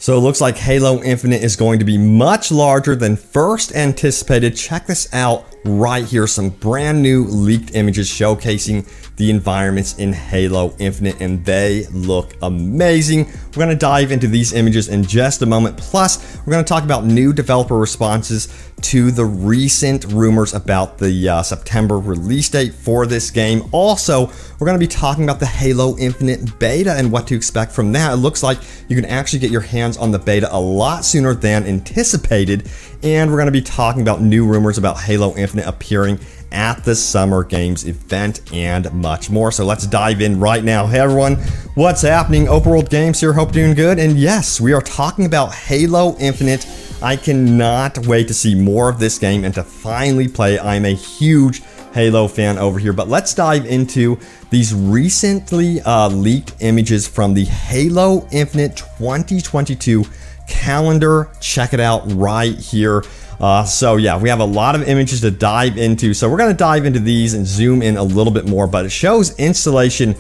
So it looks like Halo Infinite is going to be much larger than first anticipated. Check this out right here. Some brand new leaked images showcasing the environments in Halo Infinite, and they look amazing. We're going to dive into these images in just a moment. Plus, we're going to talk about new developer responses to the recent rumors about the September release date for this game. Also, we're going to be talking about the Halo Infinite beta and what to expect from that. It looks like you can actually get your hands on the beta a lot sooner than anticipated, and we're going to be talking about new rumors about Halo Infinite appearing at the Summer Games event and much more. So let's dive in right now. Hey everyone, what's happening? Open World Games here, hope you're doing good. And yes, we are talking about Halo Infinite. I cannot wait to see more of this game and to finally play. I'm a huge Halo fan over here, but let's dive into these recently leaked images from the Halo Infinite 2022 calendar. Check it out right here. So yeah, we have a lot of images to dive into. So we're going to dive into these and zoom in a little bit more, but it shows installation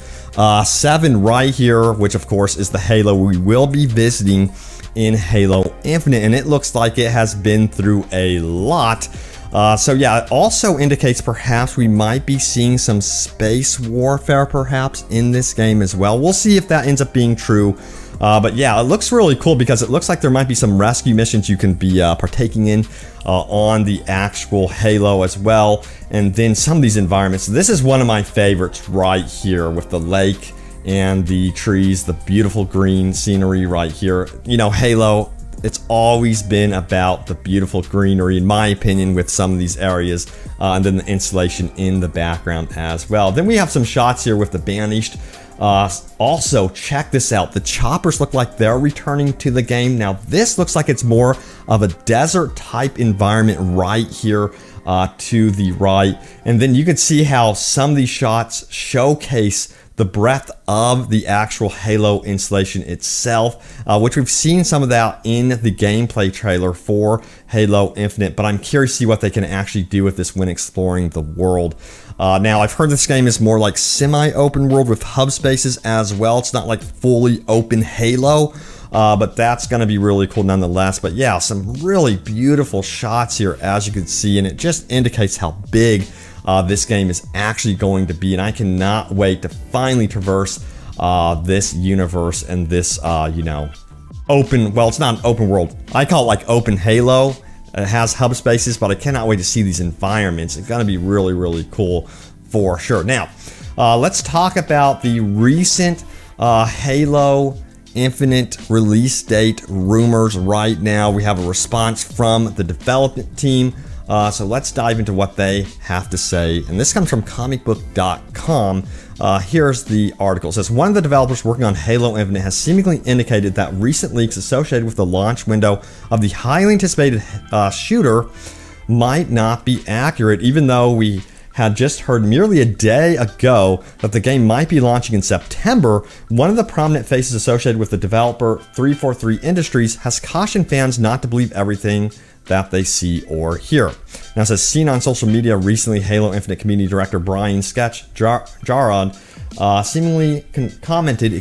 7 right here, which of course is the Halo we will be visiting in Halo Infinite, and it looks like it has been through a lot. So yeah, it also indicates perhaps we might be seeing some space warfare perhaps in this game as well. We'll see if that ends up being true. But yeah, it looks really cool because it looks like there might be some rescue missions you can be partaking in on the actual Halo as well. And then some of these environments. This is one of my favorites right here with the lake and the trees, the beautiful green scenery right here. You know, Halo, it's always been about the beautiful greenery, in my opinion, with some of these areas, and then the installation in the background as well. Then we have some shots here with the Banished. Also, check this out. The choppers look like they're returning to the game. Now, this looks like it's more of a desert type environment right here to the right. And then you can see how some of these shots showcase the breadth of the actual Halo installation itself, which we've seen some of that in the gameplay trailer for Halo Infinite, but I'm curious to see what they can actually do with this when exploring the world. Now, I've heard this game is more like semi-open world with hub spaces as well. It's not like fully open Halo, but that's going to be really cool nonetheless. But yeah, some really beautiful shots here, as you can see, and it just indicates how big this game is actually going to be, and I cannot wait to finally traverse this universe and this, you know, open, well, it's not an open world. I call it like open Halo. It has hub spaces, but I cannot wait to see these environments. It's going to be really, really cool for sure. Now, let's talk about the recent Halo Infinite release date rumors right now. We have a response from the development team. So let's dive into what they have to say. And this comes from comicbook.com. Here's the article. It says, one of the developers working on Halo Infinite has seemingly indicated that recent leaks associated with the launch window of the highly anticipated shooter might not be accurate, even though we had just heard merely a day ago that the game might be launching in September. One of the prominent faces associated with the developer, 343 Industries, has cautioned fans not to believe everything that they see or hear. Now, it says, seen on social media recently, Halo Infinite community director Brian Sketch Jarrod seemingly commented,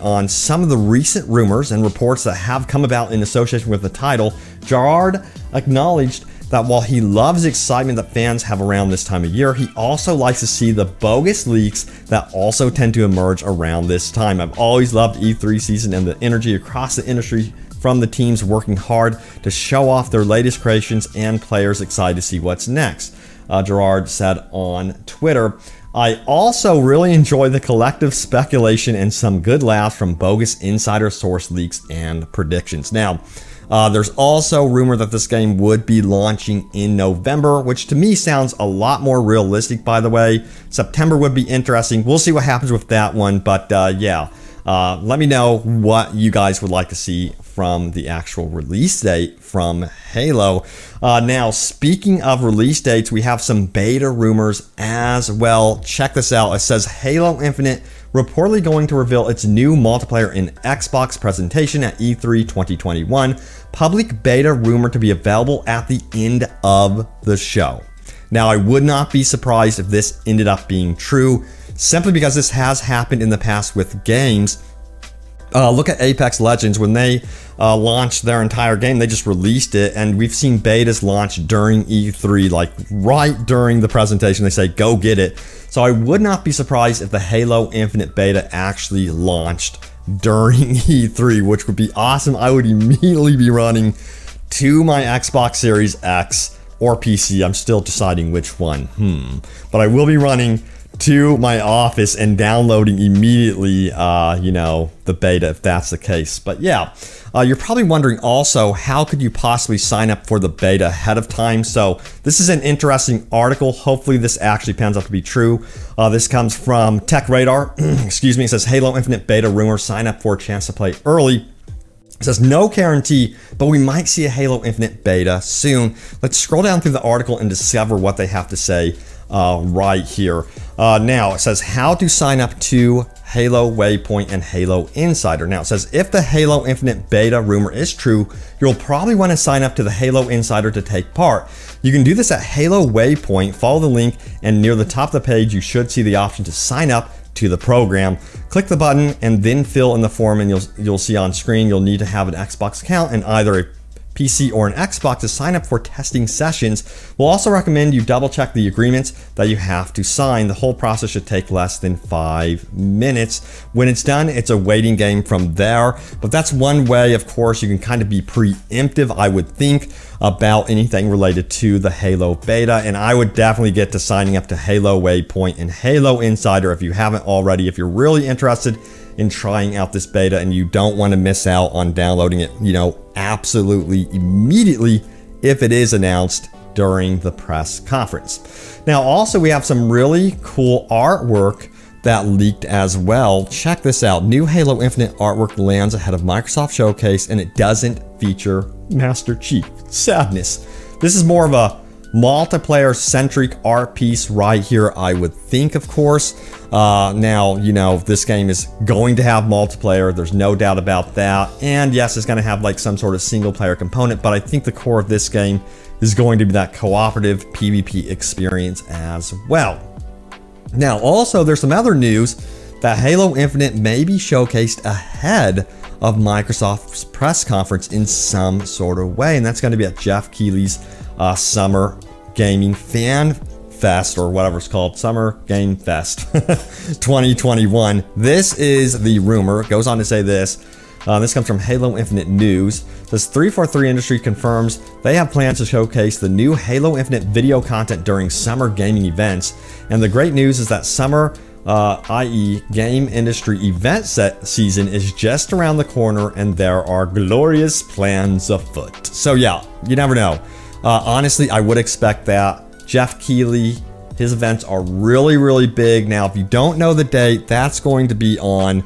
on some of the recent rumors and reports that have come about in association with the title. Jarrod acknowledged that while he loves the excitement that fans have around this time of year, he also likes to see the bogus leaks that also tend to emerge around this time. I've always loved E3 season and the energy across the industry from the teams working hard to show off their latest creations and players excited to see what's next, Gerard said on Twitter. I also really enjoy the collective speculation and some good laughs from bogus insider source leaks and predictions. Now, there's also rumor that this game would be launching in November, which to me sounds a lot more realistic, by the way. September would be interesting. We'll see what happens with that one, but yeah. Let me know what you guys would like to see from the actual release date from Halo. Now, speaking of release dates, we have some beta rumors as well. Check this out. It says Halo Infinite reportedly going to reveal its new multiplayer in Xbox presentation at E3 2021. Public beta rumored to be available at the end of the show. Now, I would not be surprised if this ended up being true, simply because this has happened in the past with games Look at Apex Legends. When they launched their entire game, they just released it, and we've seen betas launch during E3, like right during the presentation. They say, go get it. So I would not be surprised if the Halo Infinite beta actually launched during E3, which would be awesome. I would immediately be running to my Xbox Series X or PC. I'm still deciding which one. But I will be running to my office and downloading immediately, you know, the beta if that's the case. But yeah, you're probably wondering also, how could you possibly sign up for the beta ahead of time? So this is an interesting article. Hopefully this actually pans out to be true. This comes from Tech Radar. Excuse me. It says Halo Infinite beta rumor, sign up for a chance to play early. It says no guarantee, but we might see a Halo Infinite beta soon. Let's scroll down through the article and discover what they have to say right here. Now it says how to sign up to Halo Waypoint and Halo Insider. Now it says if the Halo Infinite beta rumor is true, you'll probably want to sign up to the Halo Insider to take part. You can do this at Halo Waypoint. Follow the link, and near the top of the page you should see the option to sign up to the program. Click the button and then fill in the form, and you'll see on screen you'll need to have an Xbox account and either a PC or an Xbox to sign up for testing sessions. We'll also recommend you double check the agreements that you have to sign. The whole process should take less than 5 minutes. When it's done, it's a waiting game from there. But that's one way, of course, you can kind of be preemptive, I would think, about anything related to the Halo beta. And I would definitely get to signing up to Halo Waypoint and Halo Insider if you haven't already. If you're really interested in trying out this beta and you don't want to miss out on downloading it, you know, absolutely immediately if it is announced during the press conference. Now, also we have some really cool artwork that leaked as well. Check this out. New Halo Infinite artwork lands ahead of Microsoft Showcase, and it doesn't feature Master Chief. Sadness. This is more of a multiplayer-centric art piece right here, I would think, of course. Now, you know, this game is going to have multiplayer. There's no doubt about that. And yes, it's going to have like some sort of single-player component, but I think the core of this game is going to be that cooperative PvP experience as well. Now, also, there's some other news that Halo Infinite may be showcased ahead of Microsoft's press conference in some sort of way, and that's going to be at Jeff Keighley's Summer Gaming Fan Fest, or whatever it's called, Summer Game Fest 2021. This is the rumor. It goes on to say this. This comes from Halo Infinite News. This 343 Industry confirms they have plans to showcase the new Halo Infinite video content during summer gaming events. And the great news is that summer, i.e. game industry event season, is just around the corner, and there are glorious plans afoot. So yeah, you never know. Honestly, I would expect that. Jeff Keighley, his events are really, really big. Now, if you don't know the date, that's going to be on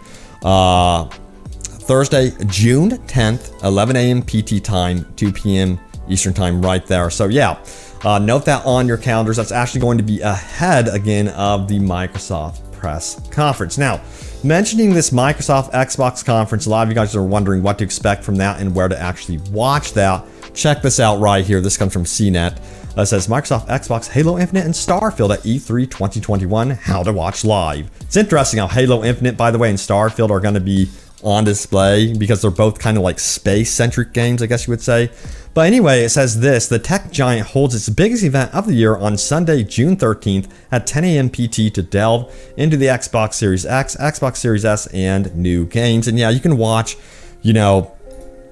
Thursday, June 10th, 11 a.m. PT time, 2 p.m. Eastern time right there. So yeah, note that on your calendars. That's actually going to be ahead again of the Microsoft press conference. Now, mentioning this Microsoft Xbox conference, a lot of you guys are wondering what to expect from that and where to actually watch that. Check this out right here. This comes from CNET. It says Microsoft Xbox, Halo Infinite, and Starfield at E3 2021. How to watch live. It's interesting how Halo Infinite, by the way, and Starfield are going to be on display because they're both kind of like space-centric games, I guess you would say. But anyway, it says this. The tech giant holds its biggest event of the year on Sunday, June 13th at 10 a.m. PT to delve into the Xbox Series X, Xbox Series S, and new games. And yeah, you can watch, you know,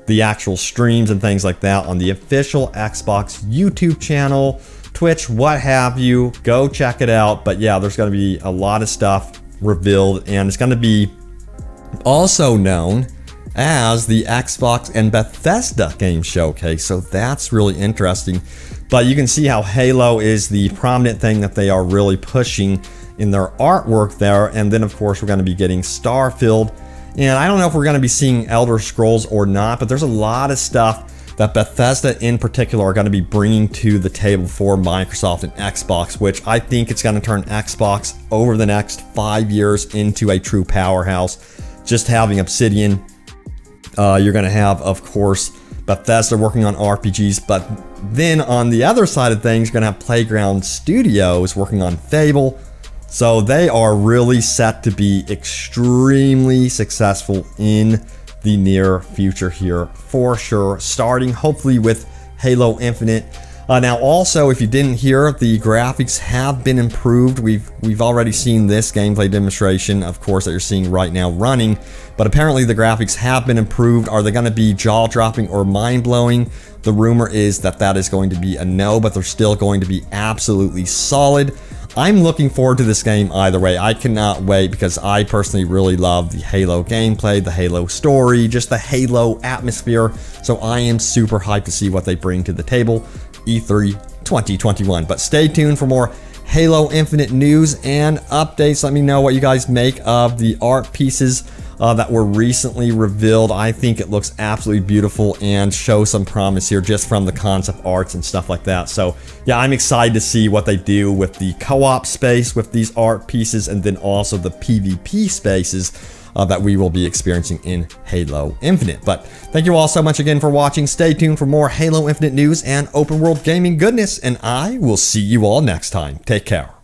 the actual streams and things like that on the official Xbox YouTube channel, Twitch, what have you. Go check it out. But yeah, there's going to be a lot of stuff revealed, and it's going to be also known as the Xbox and Bethesda game showcase. So that's really interesting. But you can see how Halo is the prominent thing that they are really pushing in their artwork there. And then of course we're going to be getting Starfield. And I don't know if we're going to be seeing Elder Scrolls or not, but there's a lot of stuff that Bethesda in particular are going to be bringing to the table for Microsoft and Xbox, which I think it's going to turn Xbox over the next 5 years into a true powerhouse. Just having Obsidian, you're going to have, of course, Bethesda working on RPGs, but then on the other side of things, you're going to have Playground Studios working on Fable, So they are really set to be extremely successful in the near future here for sure, starting hopefully with Halo Infinite. Now also, if you didn't hear, the graphics have been improved. We've already seen this gameplay demonstration, of course, that you're seeing right now running, but apparently the graphics have been improved. Are they going to be jaw-dropping or mind-blowing? The rumor is that that is going to be a no, but they're still going to be absolutely solid. I'm looking forward to this game either way. I cannot wait because I personally really love the Halo gameplay, the Halo story, just the Halo atmosphere. So I am super hyped to see what they bring to the table E3 2021. But stay tuned for more Halo Infinite news and updates. Let me know what you guys make of the art pieces that were recently revealed. I think it looks absolutely beautiful and shows some promise here just from the concept arts and stuff like that. So yeah, I'm excited to see what they do with the co-op space with these art pieces, and then also the PvP spaces that we will be experiencing in Halo Infinite. But thank you all so much again for watching. Stay tuned for more Halo Infinite news and open world gaming goodness, and I will see you all next time. Take care.